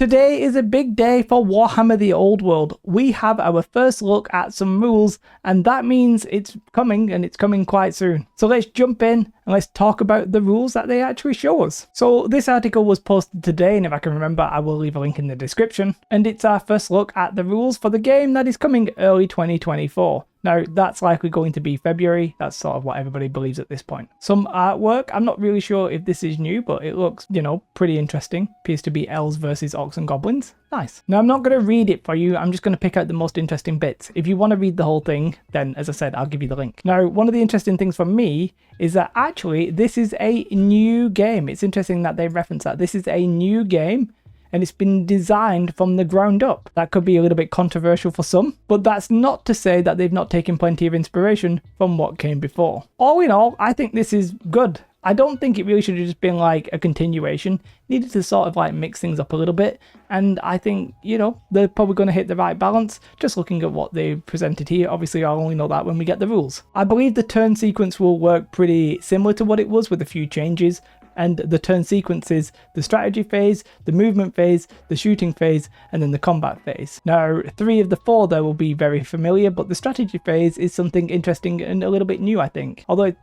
Today is a big day for Warhammer the Old World. We have our first look at some rules, and that means it's coming, and it's coming quite soon. So let's jump in and let's talk about the rules that they actually show us. So this article was posted today, and if I can remember, I will leave a link in the description. And it's our first look at the rules for the game that is coming early 2024. Now, that's likely going to be February. That's sort of what everybody believes at this point. Some artwork. I'm not really sure if this is new, but it looks, pretty interesting. Appears to be elves versus orcs and goblins. Nice. Now, I'm not going to read it for you. I'm just going to pick out the most interesting bits. If you want to read the whole thing, then, as I said, I'll give you the link. Now, one of the interesting things for me is that actually this is a new game. It's interesting that they reference that. This is a new game, and it's been designed from the ground up. That could be a little bit controversial for some, but that's not to say that they've not taken plenty of inspiration from what came before. All in all, I think this is good. I don't think it really should have just been like a continuation. Needed to sort of like mix things up a little bit, and I think, they're probably going to hit the right balance. Just looking at what they presented here, obviously I'll only know that when we get the rules. I believe the turn sequence will work pretty similar to what it was, with a few changes. And the turn sequence is the strategy phase, the movement phase, the shooting phase, and then the combat phase. Now, 3 of the 4 there will be very familiar, but the strategy phase is something interesting and a little bit new, I think. Although it's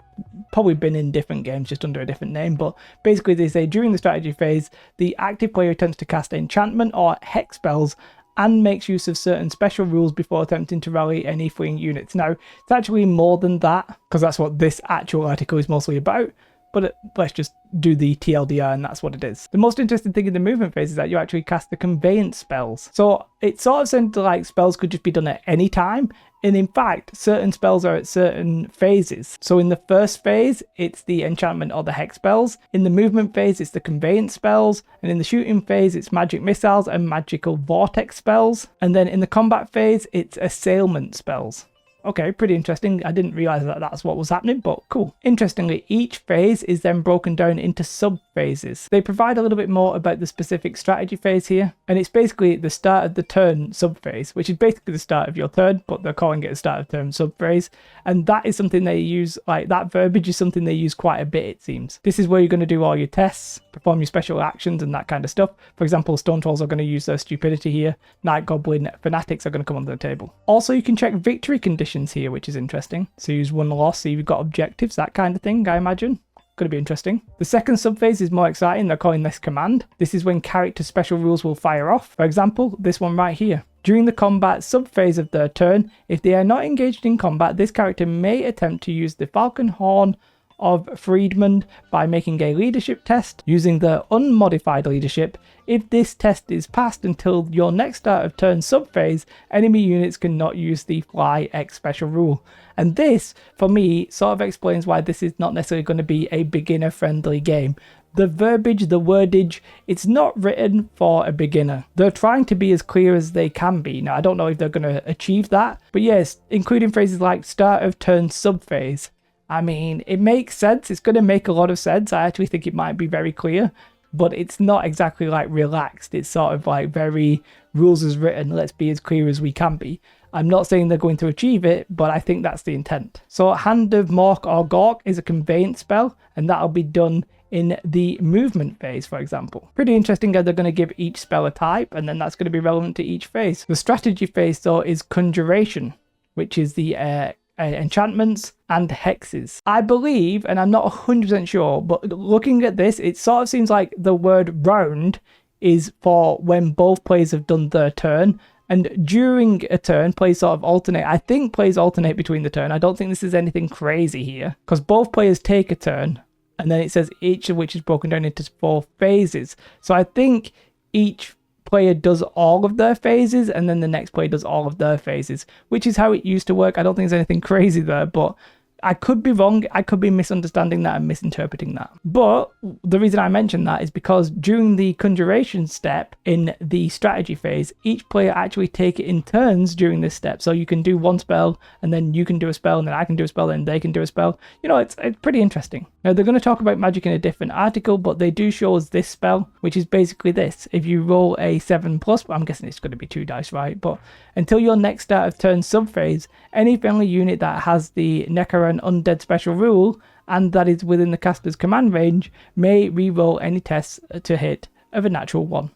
probably been in different games, just under a different name. But basically they say during the strategy phase, the active player attempts to cast enchantment or hex spells and makes use of certain special rules before attempting to rally any fleeing units. Now, it's actually more than that, because that's what this actual article is mostly about. But let's just do the TLDR, and that's what it is. The most interesting thing in the movement phase is that you actually cast the conveyance spells. So it sort of sounded like spells could just be done at any time. And in fact, certain spells are at certain phases. So in the first phase, it's the enchantment or the hex spells. In the movement phase, it's the conveyance spells. And in the shooting phase, it's magic missiles and magical vortex spells. And then in the combat phase, it's assailment spells. Okay, pretty interesting. I didn't realize that that's what was happening, but cool. Interestingly, each phase is then broken down into sub-phases. They provide a little bit more about the specific strategy phase here, and it's basically the start of the turn sub-phase, which is basically the start of your turn, but they're calling it a start of turn sub-phase, and that is something they use, like that verbiage is something they use quite a bit, it seems. This is where you're going to do all your tests, perform your special actions and that kind of stuff. For example, Stone Trolls are going to use their stupidity here. Night Goblin Fanatics are going to come onto the table. Also, you can check victory conditions here, which is interesting. So use 1 loss, so you've got objectives, that kind of thing, I imagine. Going to be interesting. The second subphase is more exciting. They're calling this command. This is when character special rules will fire off. For example, this one right here. During the combat subphase of their turn, if they are not engaged in combat, this character may attempt to use the Falcon Horn of Friedmund by making a leadership test using the unmodified leadership. If this test is passed until your next start of turn subphase, enemy units cannot use the Fly X special rule. And this, for me, sort of explains why this is not necessarily going to be a beginner-friendly game. The verbiage, the wordage, it's not written for a beginner. They're trying to be as clear as they can be. Now, I don't know if they're going to achieve that, but yes, including phrases like start of turn subphase. I mean, it makes sense. It's going to make a lot of sense. I actually think it might be very clear, but it's not exactly like relaxed. It's sort of like very rules as written. Let's be as clear as we can be. I'm not saying they're going to achieve it, but I think that's the intent. So Hand of Mork or Gork is a conveyance spell, and that'll be done in the movement phase, for example. Pretty interesting how they're going to give each spell a type, and then that's going to be relevant to each phase. The strategy phase, though, is Conjuration, which is the enchantments and hexes. I believe, and I'm not 100% sure, but looking at this, it sort of seems like the word round is for when both players have done their turn, and during a turn, players sort of alternate. I think players alternate between the turn. I don't think this is anything crazy here, because both players take a turn, and then it says each of which is broken down into 4 phases. So I think each player does all of their phases, and then the next player does all of their phases, which is how it used to work. I don't think there's anything crazy there, but I could be wrong. I could be misunderstanding that and misinterpreting that. But the reason I mention that is because during the conjuration step in the strategy phase, each player actually take it in turns during this step. So you can do one spell, and then you can do a spell, and then I can do a spell, and they can do a spell. It's pretty interesting. Now, they're going to talk about magic in a different article, but they do show us this spell, which is basically this. If you roll a 7+, I'm guessing it's going to be 2 dice, right? But until your next start of turn subphase, any friendly unit that has the Neckaran Undead special rule and that is within the caster's command range may re-roll any tests to hit of a natural 1.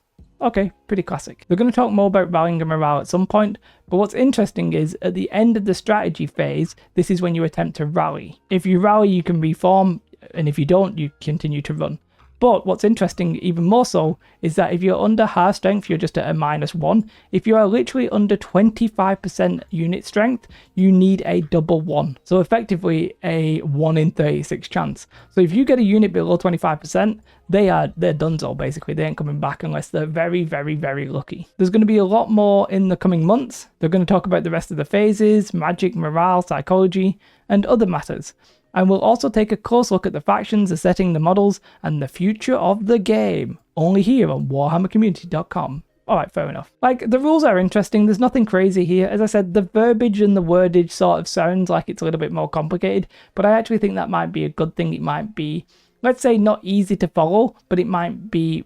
Okay, pretty classic. They're going to talk more about rallying and morale at some point, but what's interesting is at the end of the strategy phase, this is when you attempt to rally. If you rally, you can reform, and if you don't, you continue to run. But what's interesting even more so is that if you're under hard strength, you're just at a -1. If you are literally under 25% unit strength, you need a double 1. So effectively a 1 in 36 chance. So if you get a unit below 25%, they're donezo basically. They ain't coming back unless they're very, very, very lucky. There's going to be a lot more in the coming months. They're going to talk about the rest of the phases, magic, morale, psychology, and other matters. And we'll also take a close look at the factions, the setting, the models, and the future of the game. Only here on warhammercommunity.com. Alright, fair enough. Like, the rules are interesting, there's nothing crazy here. As I said, the verbiage and the wordage sort of sounds like it's a little bit more complicated, but I actually think that might be a good thing. It might be, let's say, not easy to follow, but it might be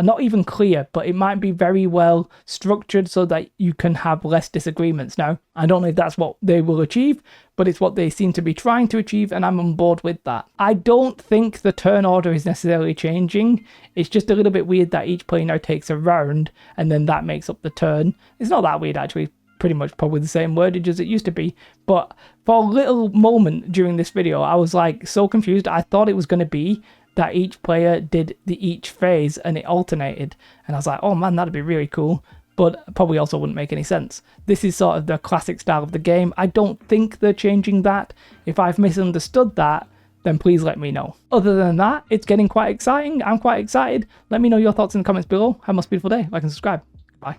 not even clear, but it might be very well structured so that you can have less disagreements. Now, I don't know if that's what they will achieve, but it's what they seem to be trying to achieve, and I'm on board with that. I don't think the turn order is necessarily changing. It's just a little bit weird that each player now takes a round, and then that makes up the turn. It's not that weird, actually. Pretty much probably the same wordage as it used to be, but for a little moment during this video, I was like so confused. I thought it was going to be that each player did each phase and it alternated, and I was like, oh man, that'd be really cool, but probably also wouldn't make any sense. This is sort of the classic style of the game. I don't think they're changing that. If I've misunderstood that, then please let me know. Other than that, it's getting quite exciting. I'm quite excited. Let me know your thoughts in the comments below. Have a most beautiful day. Like and subscribe. Bye.